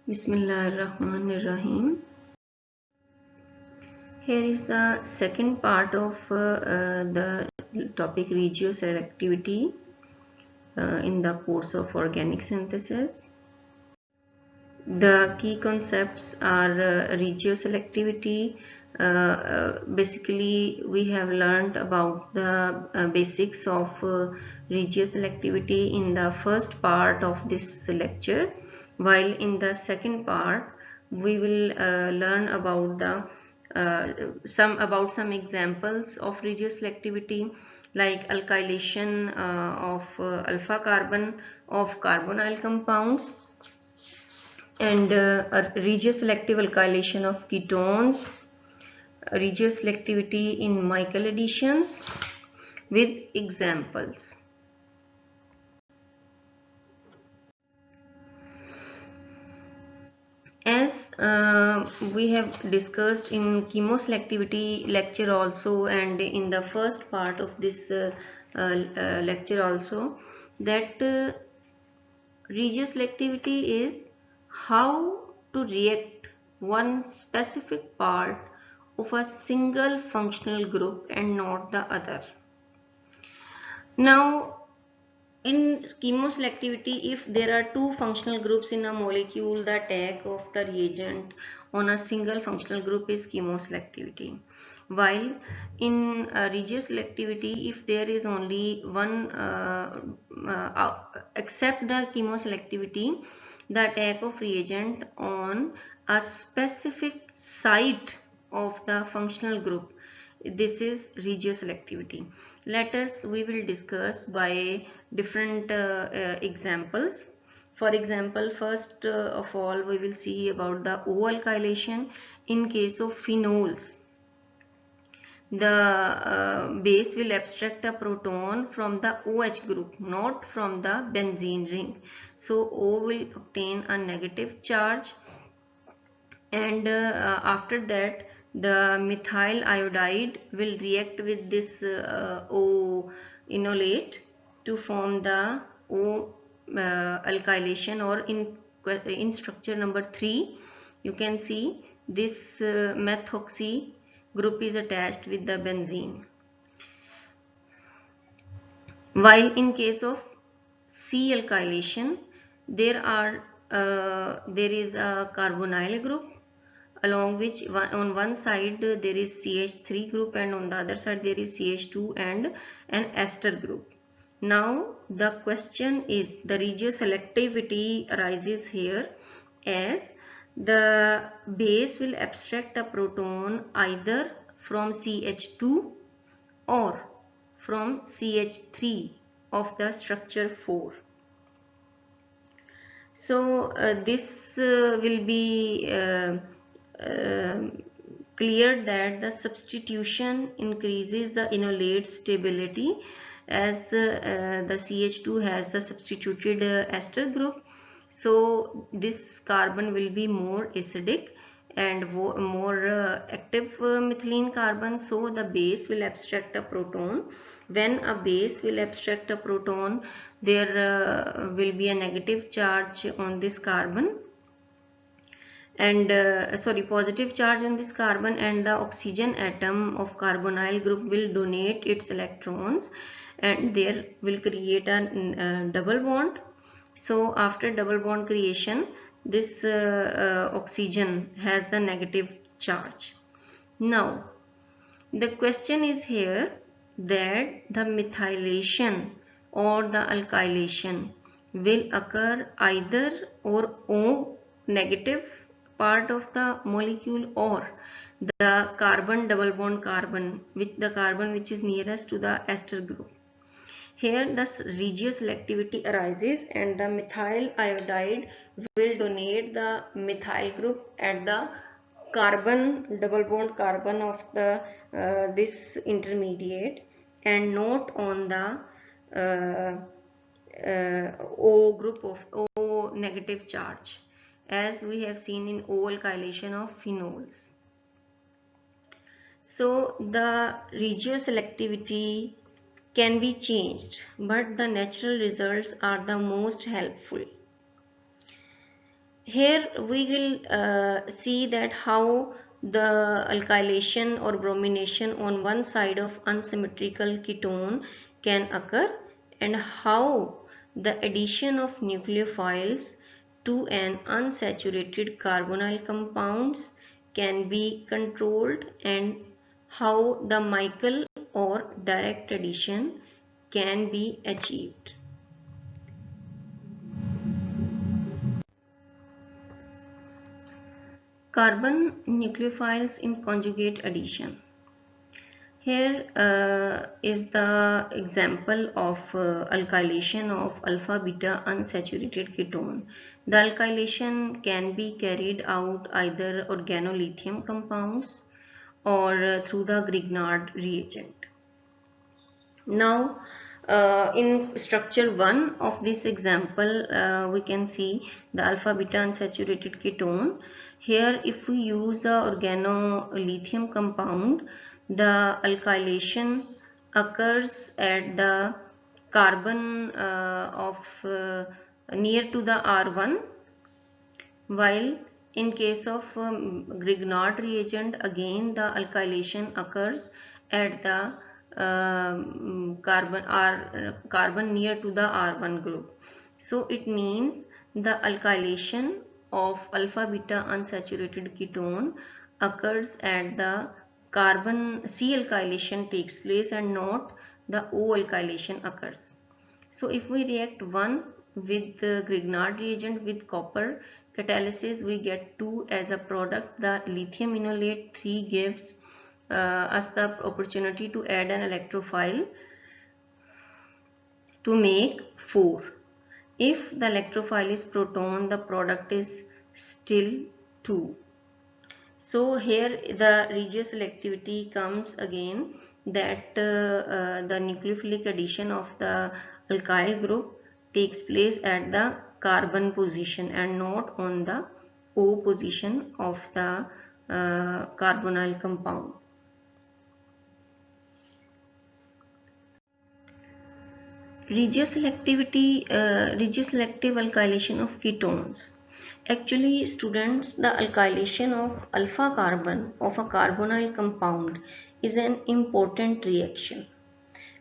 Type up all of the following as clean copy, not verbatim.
Bismillahirrahmanirrahim. Here is the second part of the topic regioselectivity in the course of organic synthesis. The key concepts are regioselectivity. Basically, we have learned about the basics of regioselectivity in the first part of this lecture, while in the second part we will learn about the some examples of regioselectivity, like alkylation of alpha carbon of carbonyl compounds, and a regioselective alkylation of ketones, regioselectivity in Michael additions with examples. As we have discussed in chemoselectivity lecture also, and in the first part of this lecture also, that regioselectivity is how to react one specific part of a single functional group and not the other. Now, in chemoselectivity, if there are two functional groups in a molecule, the attack of the reagent on a single functional group is chemoselectivity. While in regioselectivity, if there is only one, except the chemoselectivity, the attack of reagent on a specific site of the functional group, this is regioselectivity. We will discuss by different examples. For example, first of all, we will see about the O alkylation. In case of phenols, the base will abstract a proton from the OH group, not from the benzene ring. So O will obtain a negative charge, and after that the methyl iodide will react with this O enolate to form the O alkylation, or in structure number 3 you can see this methoxy group is attached with the benzene. While in case of C alkylation, there is a carbonyl group, along which on one side there is CH3 group and on the other side there is CH2 and an ester group. Now the question is, the regioselectivity arises here, as the base will abstract a proton either from CH2 or from CH3 of the structure 4. So this will be clear that the substitution increases the enolate stability, as the CH2 has the substituted ester group. So this carbon will be more acidic and more active methylene carbon. So the base will abstract a proton. When a base will abstract a proton, there will be a negative charge on this carbon, and positive charge on this carbon, and the oxygen atom of carbonyl group will donate its electrons, and there will create a double bond. So after double bond creation, this oxygen has the negative charge. Now the question is here that the methylation or the alkylation will occur either or O negative part of the molecule, or the carbon double bond carbon, the carbon which is nearest to the ester group. Here the regioselectivity arises and the methyl iodide will donate the methyl group at the carbon double bond carbon of the this intermediate, and not on the O group of O negative charge, as we have seen in O alkylation of phenols. So the regioselectivity can be changed, but the natural results are the most helpful. Here we will see that how the alkylation or bromination on one side of unsymmetrical ketone can occur, and how the addition of nucleophiles to an unsaturated carbonyl compounds can be controlled, and how the Michael or direct addition can be achieved. Carbon nucleophiles in conjugate addition. Here is the example of alkylation of alpha beta unsaturated ketone. The alkylation can be carried out either organolithium compounds or through the Grignard reagent. Now, in structure 1 of this example, we can see the alpha beta unsaturated ketone. Here, if we use the organolithium compound, the alkylation occurs at the carbon near to the R1, while in case of Grignard reagent, again the alkylation occurs at the carbon near to the R1 group. So it means the alkylation of alpha beta unsaturated ketone occurs at the carbon C alkylation takes place and not the O alkylation occurs. So if we react 1 with the Grignard reagent with copper catalysis, we get 2 as a product. The lithium enolate 3 gives us the opportunity to add an electrophile to make 4. If the electrophile is proton, the product is still 2. So here the regioselectivity comes again, that the nucleophilic addition of the alkyl group takes place at the carbon position and not on the O position of the carbonyl compound. Regioselective alkylation of ketones. Actually, students, the alkylation of alpha carbon of a carbonyl compound is an important reaction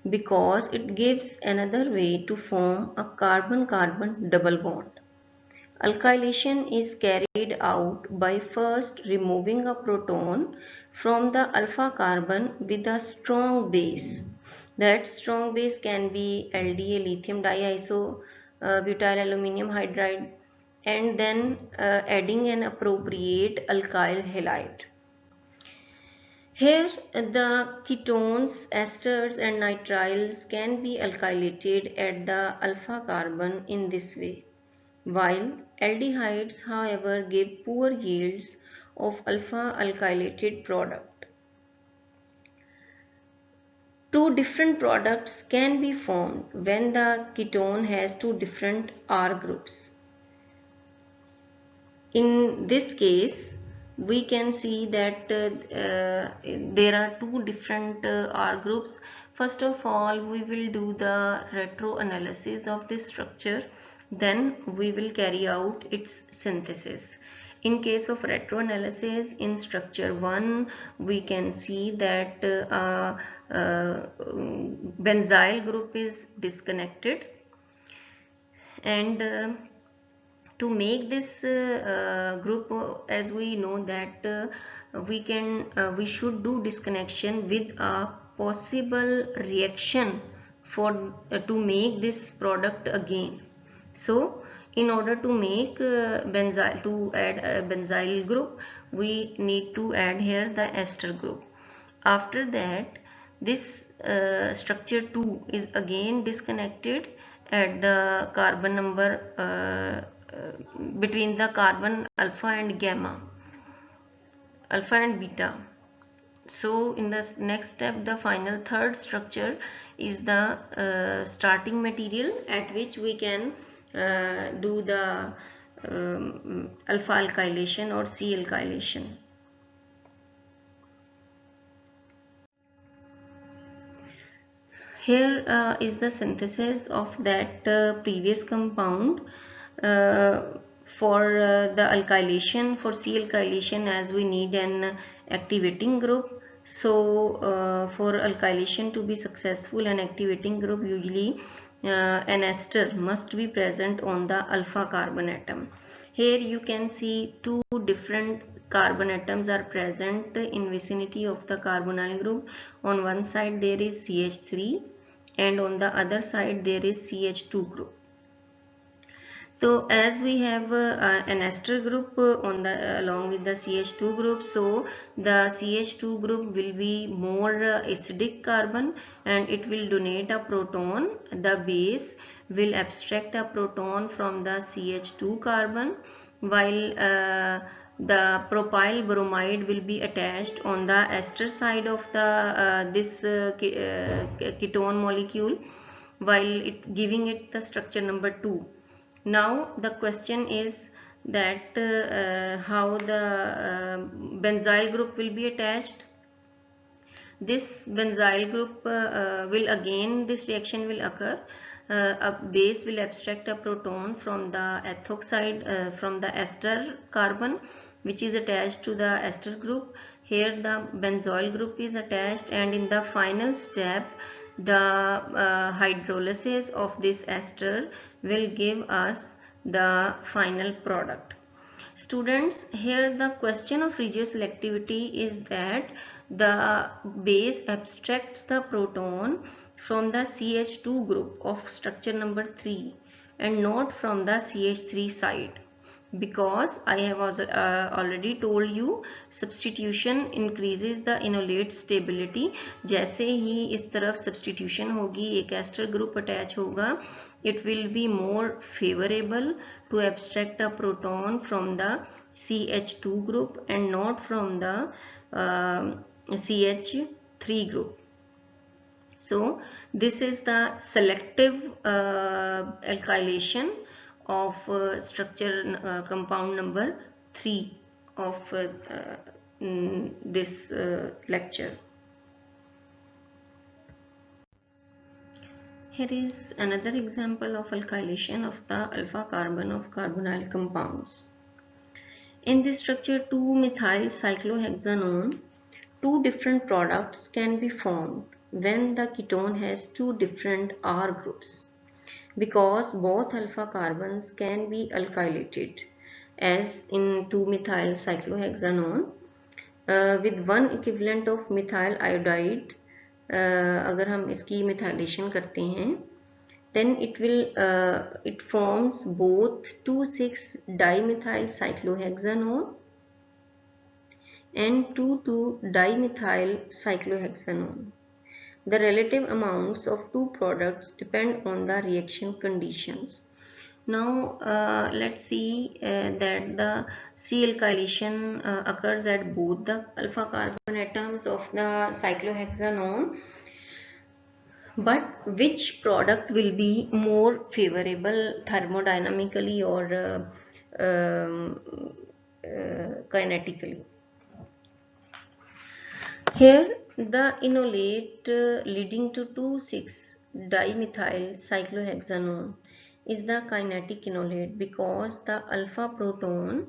because it gives another way to form a carbon-carbon double bond. Alkylation is carried out by first removing a proton from the alpha carbon with a strong base. That strong base can be LDA, lithium diisobutyl aluminum hydride, and then adding an appropriate alkyl halide. Here the ketones, esters and nitriles can be alkylated at the alpha carbon in this way, while aldehydes however give poor yields of alpha alkylated product. Two different products can be formed when the ketone has two different R groups. In this case, we can see that there are two different R groups. First of all, we will do the retro analysis of this structure, then we will carry out its synthesis. In case of retro analysis, in structure 1 we can see that benzyl group is disconnected, and to make this group, as we know that we should do disconnection with a possible reaction for to make this product again. So in order to make benzyl, to add a benzyl group, we need to add here the ester group. After that, this structure 2 is again disconnected at the carbon number between the carbon alpha and gamma, alpha and beta. So in the next step, the final third structure is the starting material at which we can do the alpha alkylation or C alkylation. Here is the synthesis of that previous compound. for the alkylation, for C alkylation, as we need an activating group. So for alkylation to be successful, an activating group, usually an ester must be present on the alpha carbon atom. Here you can see two different carbon atoms are present in vicinity of the carbonyl group. On one side there is CH3 and on the other side there is CH2 group. So as we have an ester group on the along with the CH2 group, so the CH2 group will be more acidic carbon and it will donate a proton. The base will abstract a proton from the CH2 carbon, while the propyl bromide will be attached on the ester side of the this ketone molecule, while it giving it the structure number 2. Now the question is that how the benzyl group will be attached. This benzyl group will again, this reaction will occur. A base will abstract a proton from the ethoxide from the ester carbon, which is attached to the ester group. Here the benzoyl group is attached, and in the final step the hydrolysis of this ester will give us the final product. Students, here the question of regioselectivity is that the base abstracts the proton from the CH2 group of structure number 3 and not from the CH3 side, because I have also, already told you substitution increases the enolate stability. जैसे ही इस तरफ substitution होगी, एक ester group attach होगा, it will be more favorable to abstract a proton from the CH2 group and not from the CH3 group. So this is the selective alkylation of structure compound number 3 of this lecture. Here is another example of alkylation of the alpha carbon of carbonyl compounds. In this structure 2-methyl cyclohexanone, two different products can be formed when the ketone has two different R groups, because both alpha carbons can be alkylated, as in 2-methyl cyclohexanone with one equivalent of methyl iodide. अगर हम इसकी methylation करते हैं, then it forms both 2,6-dimethyl cyclohexanone and 2,2-dimethyl cyclohexanone. The relative amounts of two products depend on the reaction conditions. Now let's see that the C alkylation occurs at both the alpha carbon atoms of the cyclohexanone, but which product will be more favorable thermodynamically or kinetically? Here the enolate leading to 2,6-dimethyl cyclohexanone is the kinetic enolate, because the alpha proton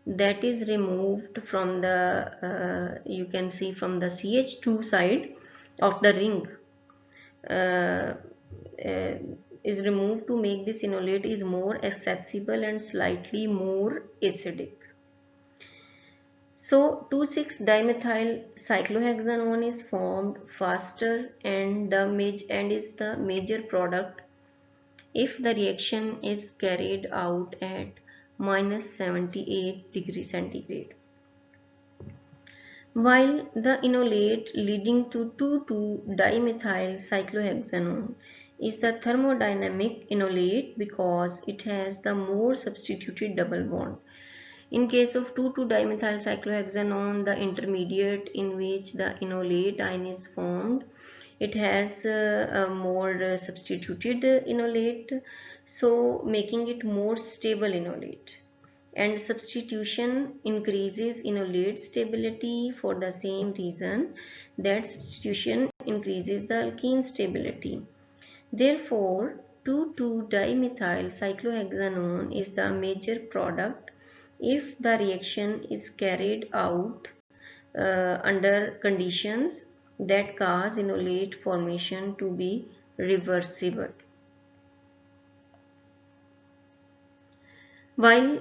that is removed from the you can see from the CH2 side of the ring is removed to make this enolate is more accessible and slightly more acidic. So 2,6-dimethyl cyclohexanone is formed faster and is the major product if the reaction is carried out at -78 degrees centigrade, while the enolate leading to 2,2-dimethyl cyclohexanone is the thermodynamic enolate, because it has the more substituted double bond. In case of 2,2-dimethyl cyclohexanone, the intermediate in which the enolate ion is formed, it has a more substituted enolate, so making it more stable enolate. And substitution increases enolate stability for the same reason that substitution increases the alkene stability. Therefore, 2,2-dimethyl cyclohexanone is the major product if the reaction is carried out under conditions that cause enolate formation to be reversible. While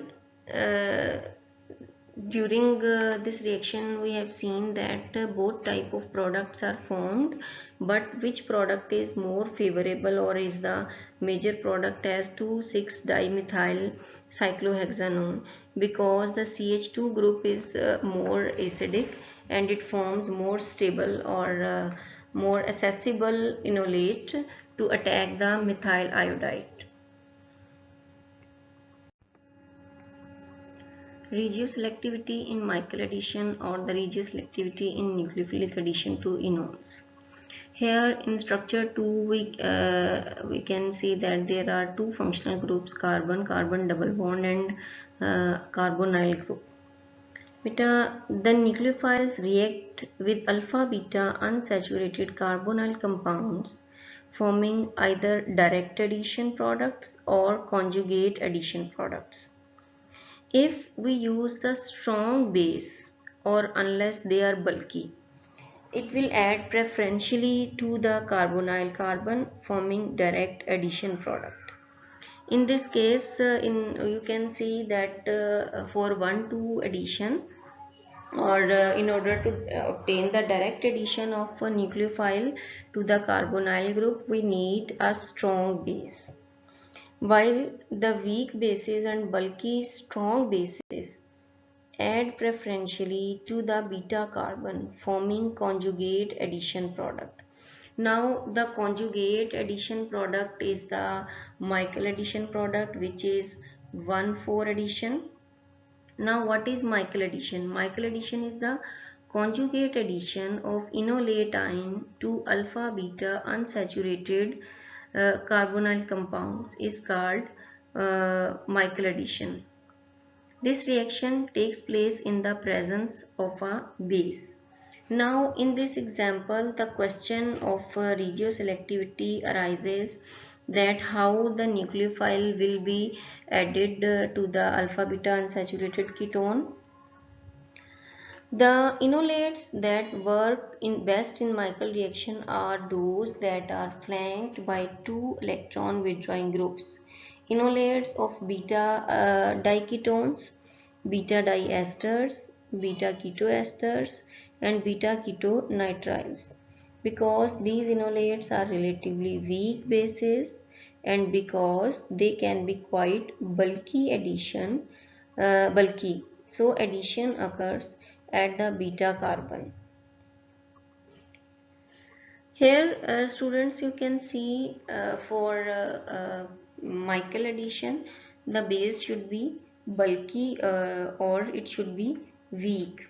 during this reaction we have seen that both type of products are formed, but which product is more favorable or is the major product as 2,6-dimethyl cyclohexanone, because the CH2 group is more acidic and it forms more stable or more accessible enolate to attack the methyl iodide. Regioselectivity in Michael addition or the regioselectivity in nucleophilic addition to enones. Here in structure 2 we can see that there are two functional groups, carbon double bond and carbonyl group. Beta, the nucleophiles react with alpha beta unsaturated carbonyl compounds forming either direct addition products or conjugate addition products. If we use a strong base or unless they are bulky, it will add preferentially to the carbonyl carbon forming direct addition product. In this case, you can see that for 1,2 addition or in order to obtain the direct addition of a nucleophile to the carbonyl group, we need a strong base. While the weak bases and bulky strong bases add preferentially to the beta carbon forming conjugate addition product. Now the conjugate addition product is the Michael addition product, which is 1,4 addition. Now what is Michael addition? Michael addition is the conjugate addition of enolatine to alpha beta unsaturated carbonyl compounds is called Michael addition. This reaction takes place in the presence of a base. Now in this example, the question of regioselectivity arises, that how the nucleophile will be added to the alpha beta unsaturated ketone. The enolates that work best in Michael reaction are those that are flanked by two electron withdrawing groups. Enolates of beta diketones, beta diesters, beta ketoesters and beta ketonitriles. Because these enolates are relatively weak bases and because they can be quite bulky, so addition occurs at the beta carbon. Here students, you can see for Michael addition the base should be bulky or it should be weak.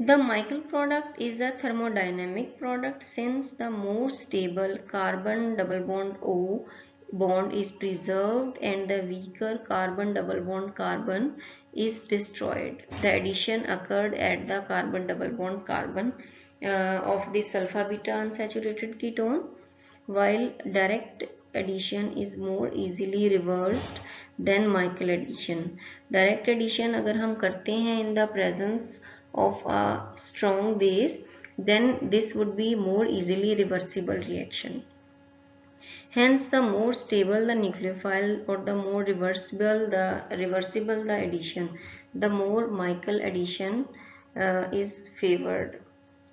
The Michael product is a thermodynamic product since the more stable carbon double bond O bond is preserved and the weaker carbon double bond carbon is destroyed. The addition occurred at the carbon double bond carbon of this alpha beta unsaturated ketone, while direct addition is more easily reversed than Michael addition. Direct addition अगर हम करते हैं in the presence of a strong base, then this would be more easily reversible reaction. Hence, the more stable the nucleophile or the more reversible the addition, the more Michael addition is favored.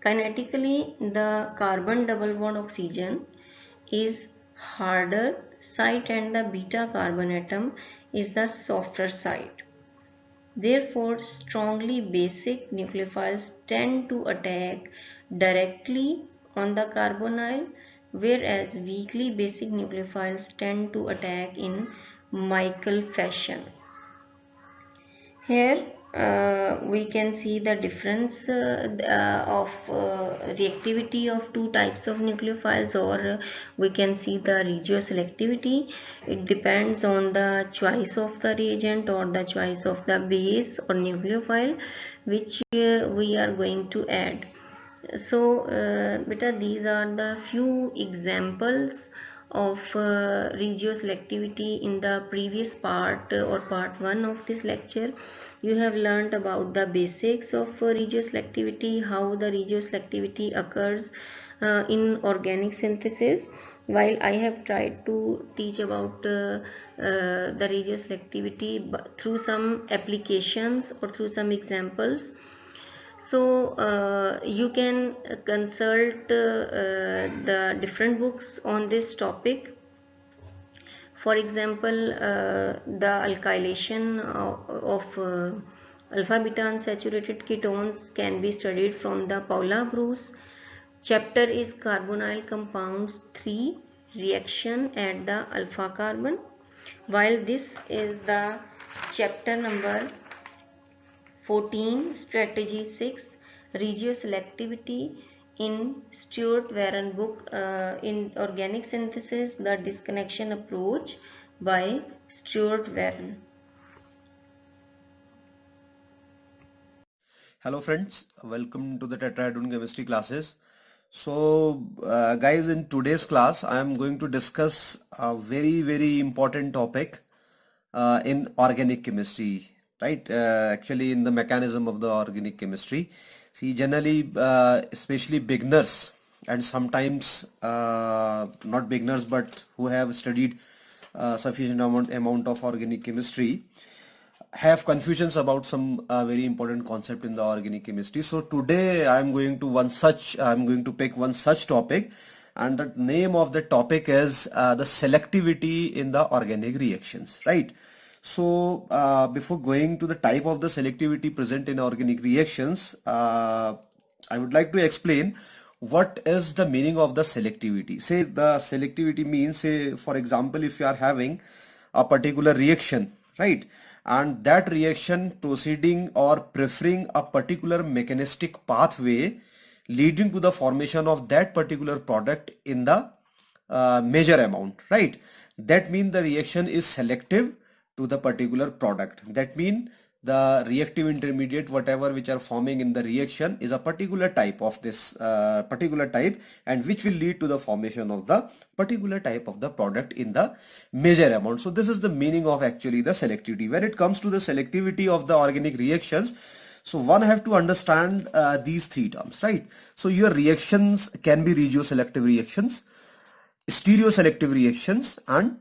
Kinetically, the carbon double bond oxygen is harder site and the beta carbon atom is the softer site. Therefore, strongly basic nucleophiles tend to attack directly on the carbonyl, whereas weakly basic nucleophiles tend to attack in Michael fashion. Here we can see the difference of reactivity of two types of nucleophiles, or we can see the regioselectivity. It depends on the choice of the reagent or the choice of the base or nucleophile which we are going to add. So beta, these are the few examples of regioselectivity in the previous part or part 1 of this lecture. You have learned about the basics of regioselectivity, how the regioselectivity occurs in organic synthesis, while I have tried to teach about the regioselectivity through some applications or through some examples. So you can consult the different books on this topic. For example, the alkylation of alpha beta unsaturated ketones can be studied from the Paula Bruce. Chapter is carbonyl compounds 3 reaction at the alpha carbon, while this is the chapter number 14, strategy 6, regioselectivity in Stuart Warren book in organic synthesis, the disconnection approach by Stuart Warren. Hello friends, welcome to the Tetrahedron chemistry classes. So guys, in today's class I am going to discuss a very important topic in organic chemistry, right? Actually in the mechanism of the organic chemistry. See, generally especially beginners and sometimes not beginners but who have studied sufficient amount of organic chemistry have confusions about some very important concept in the organic chemistry. So today I'm going to pick one such topic, and the name of the topic is the selectivity in the organic reactions, right? So before going to the type of the selectivity present in organic reactions, I would like to explain what is the meaning of the selectivity. Say the selectivity means, say for example, if you are having a particular reaction, right, and that reaction proceeding or preferring a particular mechanistic pathway leading to the formation of that particular product in the major amount, right? That means the reaction is selective to the particular product. That means the reactive intermediate whatever which are forming in the reaction is a particular type of this particular type, and which will lead to the formation of the particular type of the product in the major amount. So this is the meaning of actually the selectivity. When it comes to the selectivity of the organic reactions, so one have to understand these three terms, right? So your reactions can be regioselective reactions, stereoselective reactions, and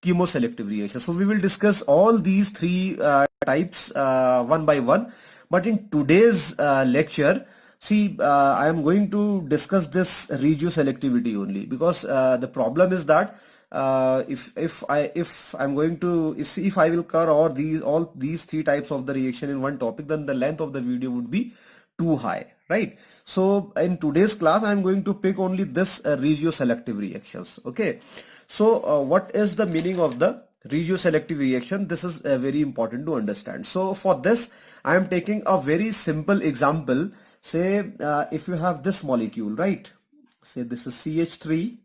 chemoselective reactions. So we will discuss all these three types one by one. But in today's lecture, see, I am going to discuss this regioselectivity only, because the problem is that if I will cover all these three types of the reaction in one topic, then the length of the video would be too high, right? So in today's class I am going to pick only this regioselective reactions. Okay, so what is the meaning of the regioselective reaction? This is very important to understand. So for this I am taking a very simple example. Say if you have this molecule, right, say this is CH3,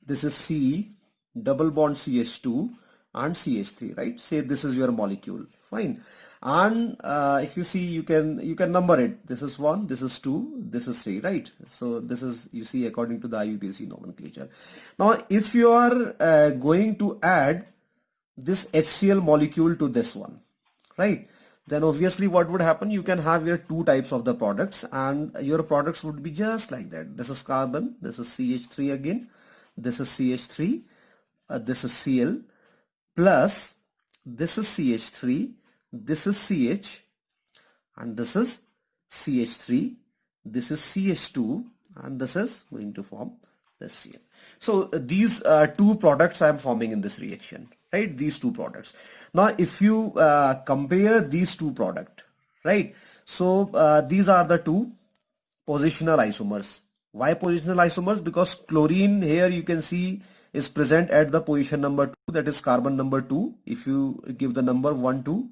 this is C double bond CH2 and CH3, right? Say this is your molecule, fine. And if you see, you can number it. This is 1, this is 2, this is 3, right? So this is, you see, according to the IUPAC nomenclature. Now if you are going to add this HCl molecule to this one, right, then obviously what would happen, you can have your two types of the products, and your products would be just like that. This is carbon, this is CH3 again, this is CH3, this is Cl, plus this is CH3, this is CH, and this is CH3, this is CH2, and this is going to form this Cl. So these two products I am forming in this reaction, right? These two products. Now if you compare these two products, right, so these are the two positional isomers. Why positional isomers? Because chlorine here you can see is present at the position number 2, that is carbon number 2. If you give the number 1, 2,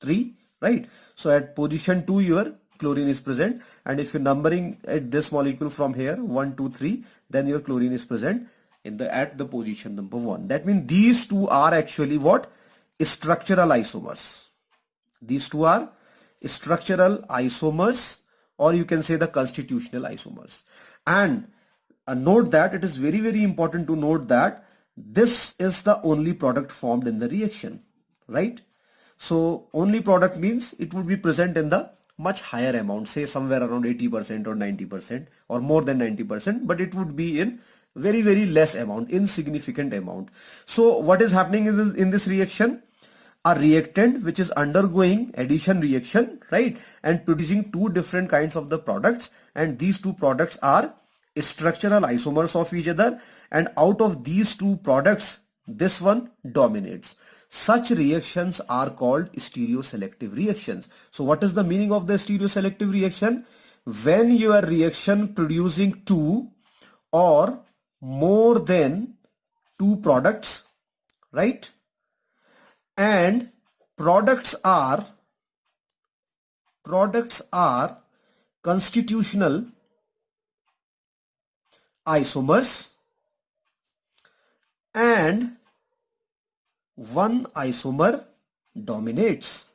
3, right? So at position 2 your chlorine is present, and if you're numbering at this molecule from here 1, 2, 3, then your chlorine is present at the position number 1. That means these two are actually what? Structural isomers. These two are structural isomers, or you can say the constitutional isomers. And note that it is very, very important to note that this is the only product formed in the reaction, right? So only product means it would be present in the much higher amount, say somewhere around 80% or 90% or more than 90%, but it would be in very, very less amount, insignificant amount. So what is happening in this reaction? A reactant which is undergoing addition reaction, right, and producing two different kinds of the products, and these two products are structural isomers of each other, and out of these two products this one dominates. Such reactions are called stereoselective reactions. So what is the meaning of the stereoselective reaction? When your reaction producing two or more than two products, right, and products are constitutional isomers and one isomer dominates,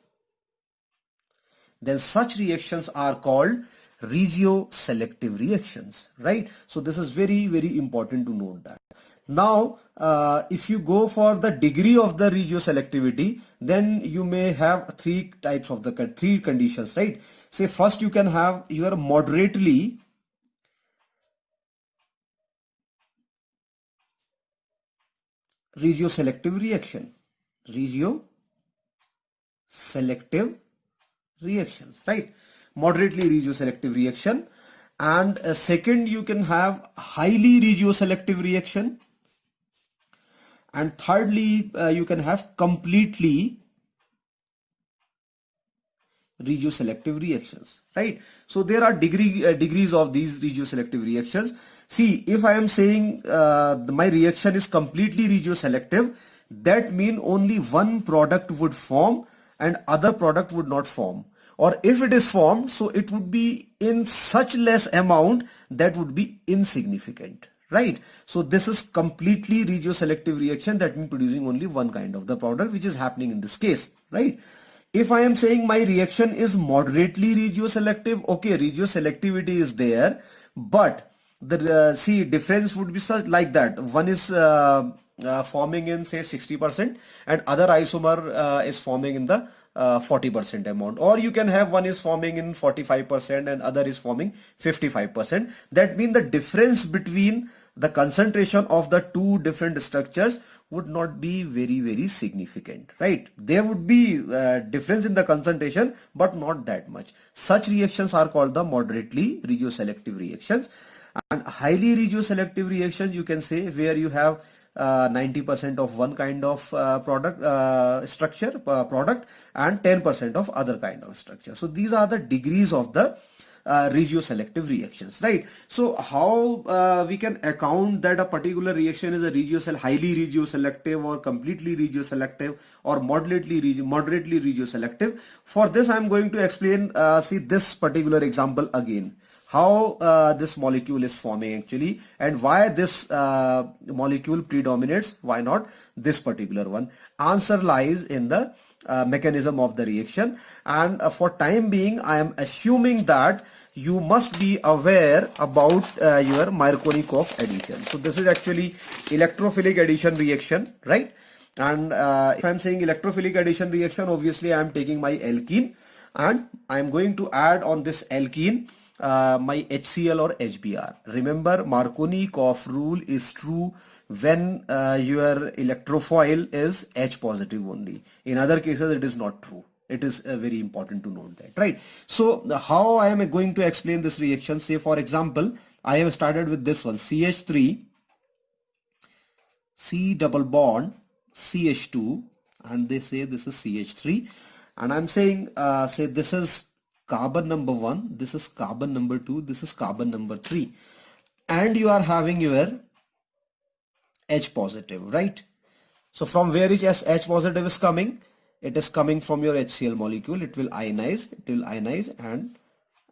then such reactions are called regioselective reactions, right? So this is very, very important to note that. Now, if you go for the degree of the regioselectivity, then you may have three types of the three conditions, right? Say first you can have your moderately regioselective reaction, regioselective reactions, right? Moderately regioselective reaction. And second, you can have highly regioselective reaction, and thirdly you can have completely regioselective reactions, right? So there are degrees of these regioselective reactions. See, if I am saying my reaction is completely regioselective, that means only one product would form and other product would not form. Or if it is formed, so it would be in such less amount that would be insignificant, right? So this is completely regioselective reaction, that means producing only one kind of the product, which is happening in this case, right? If I am saying my reaction is moderately regioselective, okay, regioselectivity is there, but the see difference would be such like that. One is forming in say 60% and other isomer is forming in the 40% amount, or you can have one is forming in 45% and other is forming 55%. That means the difference between the concentration of the two different structures would not be very, very significant, right? There would be difference in the concentration, but not that much. Such reactions are called the moderately regioselective reactions. And highly regioselective reactions, you can say, where you have 90% of one kind of product and 10% of other kind of structure. So these are the degrees of the regioselective reactions, right? So how we can account that a particular reaction is a highly regioselective or completely regioselective or moderately regioselective? For this I am going to explain, see this particular example again, how this molecule is forming actually, and why this molecule predominates, why not this particular one. Answer lies in the mechanism of the reaction, and for time being I am assuming that you must be aware about your Markovnikov addition. So this is actually electrophilic addition reaction, right? And if I am saying electrophilic addition reaction, obviously I am taking my alkene and I am going to add on this alkene my HCl or HBr. Remember, Markovnikov rule is true when your electrofoil is H positive only. In other cases it is not true. It is very important to note that, right? So how I am going to explain this reaction? Say for example, I have started with this one, CH3 C double bond CH2, and they say this is CH3, and I'm saying say this is carbon number 1, this is carbon number 2, this is carbon number 3, and you are having your H positive, right? So from where is H positive is coming? It is coming from your HCl molecule. It will ionize, and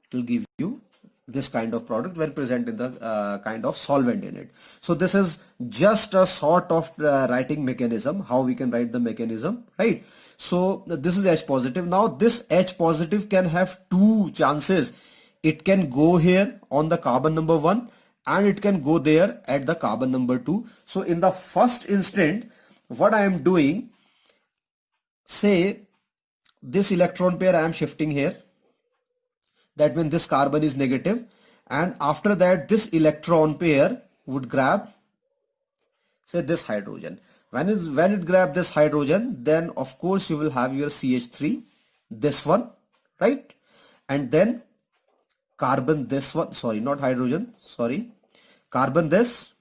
it will give you this kind of product when present in the kind of solvent in it. So this is just a sort of writing mechanism, how we can write the mechanism, right? So this is H positive. Now this H positive can have two chances. It can go here on the carbon number 1 and it can go there at the carbon number 2. So in the first instant, what I am doing, say this electron pair I am shifting here, that means this carbon is negative, and after that this electron pair would grab, say, this hydrogen. When it grab this hydrogen, then of course you will have your CH3, this one, right? And then carbon this one, sorry, not hydrogen, sorry, carbon this,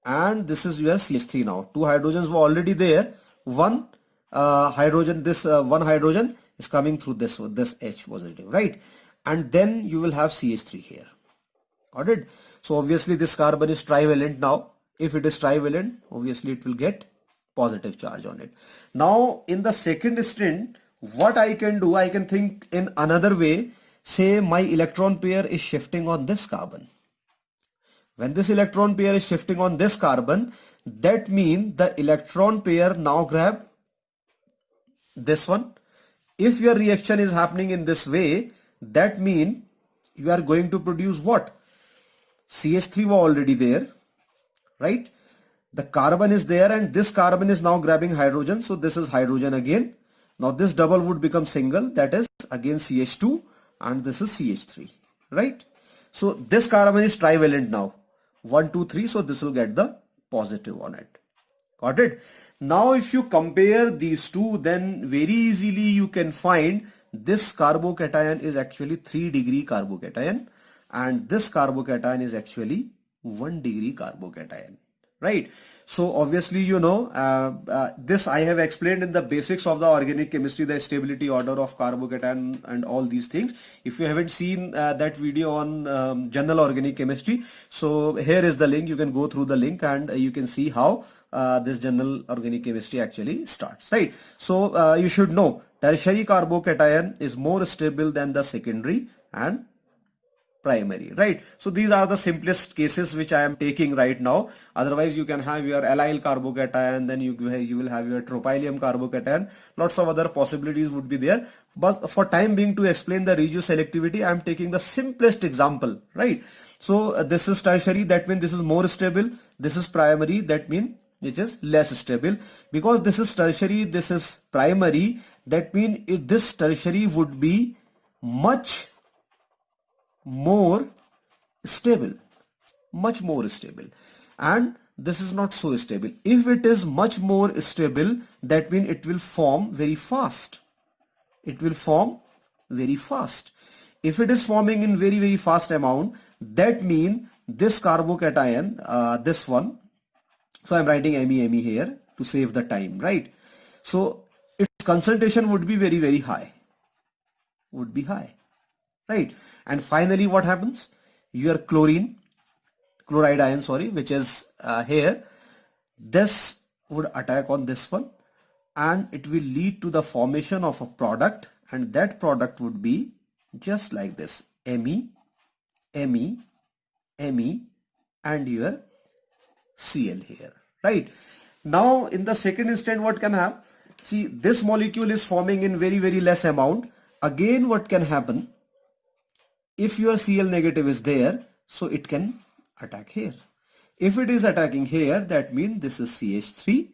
and this is your CH3 now. Two hydrogens were already there. One hydrogen, this one hydrogen is coming through this H positive, right? And then you will have CH3 here. Got it? So obviously this carbon is trivalent now. If it is trivalent, obviously it will get positive charge on it. Now in the second instant, what I can do, I can think in another way. Say my electron pair is shifting on this carbon. When this electron pair is shifting on this carbon, that means the electron pair now grab this one. If your reaction is happening in this way, that means you are going to produce what? CH3 was already there, right? The carbon is there and this carbon is now grabbing hydrogen. So this is hydrogen again. Now this double would become single, that is again CH2, and this is CH3, right? So this carbon is trivalent now. 1, 2, 3. So this will get the positive on it. Got it? Now if you compare these two, then very easily you can find this carbocation is actually 3 degree carbocation and this carbocation is actually 1 degree carbocation, right? So obviously, you know, this I have explained in the basics of the organic chemistry, the stability order of carbocation and all these things. If you haven't seen that video on general organic chemistry, so here is the link. You can go through the link and you can see how this general organic chemistry actually starts, right? So you should know tertiary carbocation is more stable than the secondary and primary, right? So these are the simplest cases which I am taking right now. Otherwise you can have your allyl carbocation, then you will have your tropylium carbocation. Lots of other possibilities would be there, but for time being, to explain the regioselectivity, I am taking the simplest example, right? So this is tertiary, that means this is more stable. This is primary, that means it is less stable. Because this is tertiary, this is primary, that means this tertiary would be much more stable, and this is not so stable. If it is much more stable, that means it will form very fast. If it is forming in very fast amount, that means this carbocation, this one, so I'm writing Me here to save the time, right? So its concentration would be very high, right? And finally what happens? Your chloride ion, sorry, which is here, this would attack on this one and it will lead to the formation of a product, and that product would be just like this: Me, and your Cl here, right? Now in the second instant, what can happen? See, this molecule is forming in very less amount. Again, what can happen? If your Cl negative is there, so it can attack here. If it is attacking here, that means this is CH3,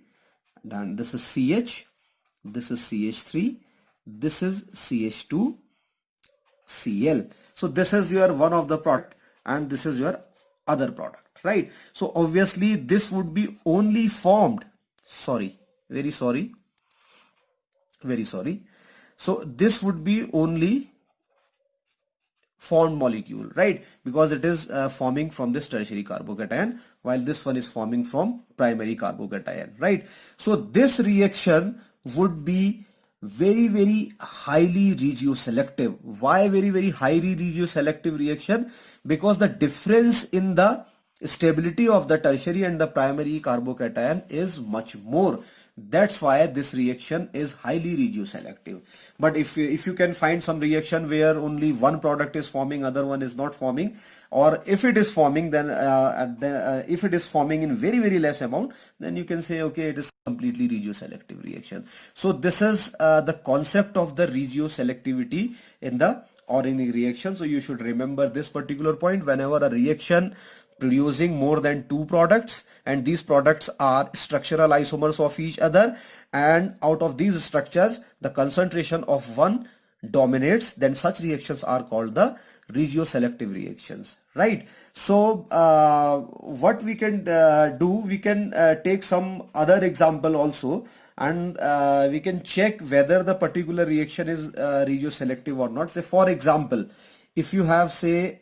then this is CH, this is CH3, this is CH2, Cl. So this is your one of the product and this is your other product, right? So obviously this would be only formed, very sorry. So this would be only formed molecule, right? Because it is forming from this tertiary carbocation, while this one is forming from primary carbocation, right? So this reaction would be very highly regioselective. Why very highly regioselective reaction? Because the difference in the stability of the tertiary and the primary carbocation is much more. That's why this reaction is highly regioselective. But if you can find some reaction where only one product is forming, other one is not forming, or if it is forming, then if it is forming in very less amount, then you can say, okay, it is completely regioselective reaction. So this is the concept of the regioselectivity in the organic reaction. So you should remember this particular point. Whenever a reaction producing more than two products, and these products are structural isomers of each other, and out of these structures the concentration of one dominates, then such reactions are called the regioselective reactions, right? So what we can do, we can take some other example also, and we can check whether the particular reaction is regioselective or not. Say for example, if you have say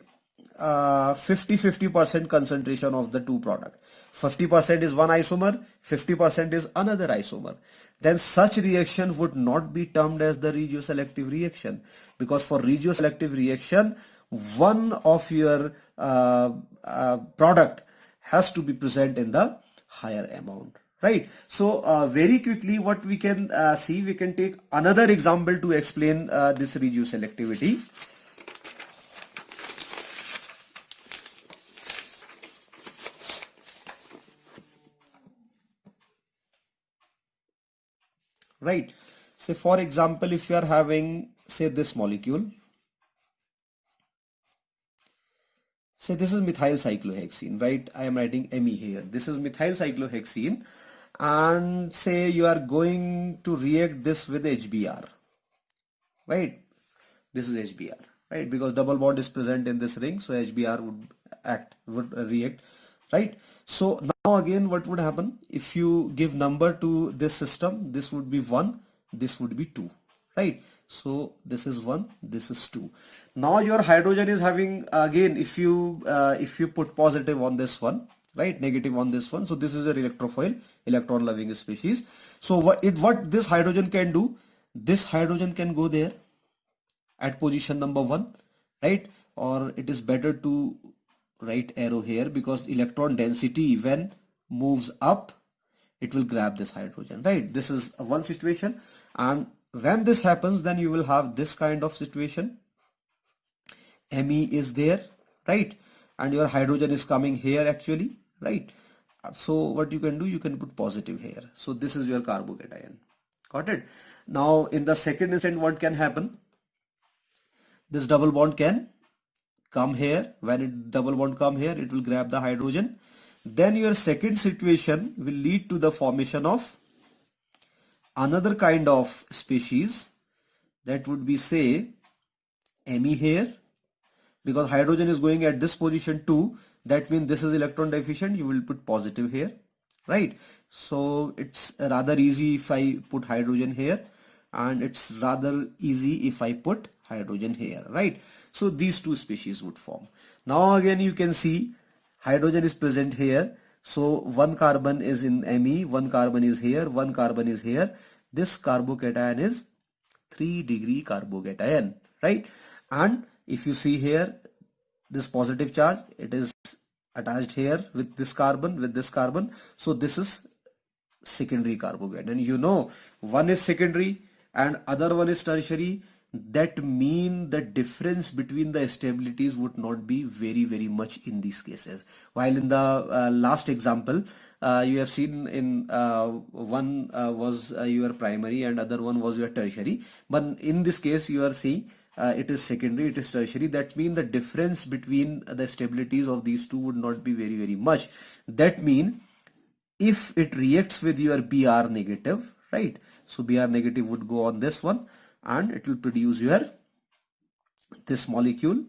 50% concentration of the two product, 50% is one isomer, 50% is another isomer, then such reaction would not be termed as the regioselective reaction, because for regioselective reaction one of your product has to be present in the higher amount, right? So very quickly what we can see, we can take another example to explain this regioselectivity. Right. Say for example, if you are having say this molecule, say this is methyl cyclohexene, right? I am writing Me here. This is methyl cyclohexene, and say you are going to react this with HBr, right? This is HBr, right? Because double bond is present in this ring, so HBr would react, right? So now again what would happen if you give number to this system? This would be 1, this would be 2, right? So this is 1, this is 2. Now your hydrogen is having, again if you put positive on this one, right, negative on this one, so this is an electrophile, electron loving species. So what this hydrogen can do, this hydrogen can go there at position number 1, right? Or it is better to write arrow here, because electron density when moves up it will grab this hydrogen, right? This is one situation, and when this happens then you will have this kind of situation. Me is there, right? And your hydrogen is coming here actually, right? So what you can do, you can put positive here. So this is your carbocation. Got it? Now in the second instant what can happen? This double bond can come here. When it double bond come here, it will grab the hydrogen. Then your second situation will lead to the formation of another kind of species, that would be say Me here, because hydrogen is going at this position too. That means this is electron deficient, you will put positive here, right? So it's rather easy if I put hydrogen here, and it's rather easy if I put hydrogen here, right? So these two species would form. Now again you can see hydrogen is present here, so one carbon is in Me, one carbon is here, one carbon is here. This carbocation is 3-degree carbocation, right? And if you see here, this positive charge, it is attached here with this carbon, so this is secondary carbocation, and you know one is secondary and other one is tertiary. That mean the difference between the stabilities would not be very much in these cases. While in the last example you have seen in one was your primary and other one was your tertiary, but in this case you are seeing it is secondary, it is tertiary. That means the difference between the stabilities of these two would not be very much. That mean if it reacts with your Br negative, right? So Br negative would go on this one, and it will produce your this molecule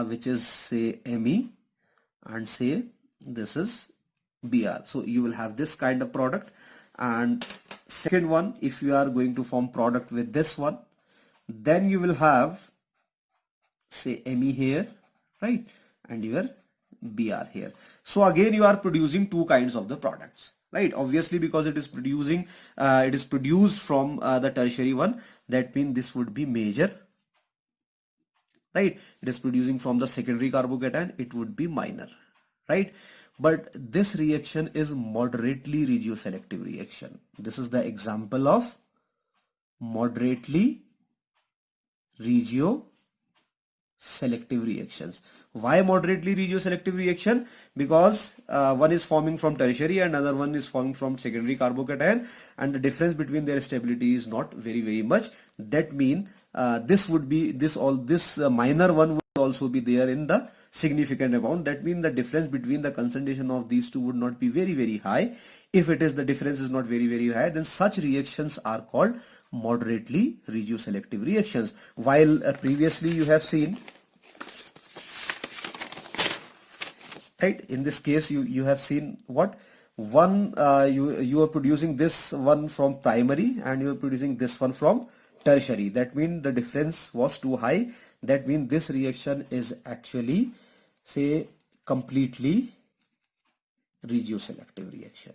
which is say Me, and say this is Br. So you will have this kind of product. And second one, if you are going to form product with this one, then you will have say Me here, right, and your Br here. So again you are producing two kinds of the products, right? Obviously because it is producing it is produced from the tertiary one, that means this would be major, right? It is producing from the secondary carbocation, it would be minor, right? But this reaction is moderately regioselective reaction. This is the example of moderately regioselective reactions. Why moderately regioselective reaction? Because one is forming from tertiary and another one is forming from secondary carbocation, and the difference between their stability is not very much. That means this minor one would also be there in the significant amount. That means the difference between the concentration of these two would not be very high. If it is, the difference is not very high, then such reactions are called moderately regioselective reactions. While previously you have seen, right, in this case you have seen what one, you are producing this one from primary and you are producing this one from tertiary. That means the difference was too high. That means this reaction is actually, say, completely regioselective reaction,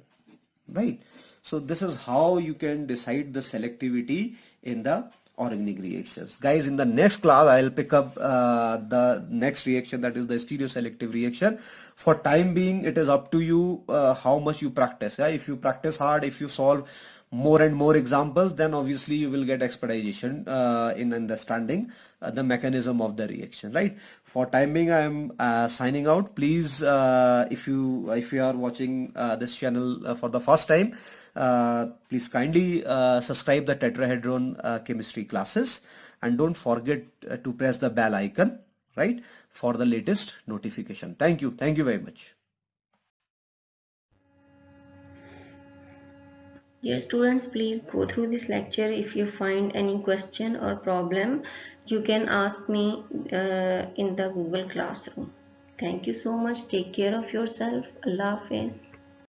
right? So this is how you can decide the selectivity in the organic reactions. Guys, in the next class I'll pick up the next reaction, that is the stereoselective reaction. For time being, it is up to you how much you practice. Yeah? If you practice hard, if you solve more and more examples, then obviously you will get expedition in understanding the mechanism of the reaction, right? For time being, I am signing out. Please, if you are watching this channel for the first time, please kindly subscribe the tetrahedron chemistry classes, and don't forget to press the bell icon, right, for the latest notification. Thank you very much. Dear students, please go through this lecture. If you find any question or problem, you can ask me in the Google Classroom. Thank you so much. Take care of yourself. Allah Hafiz.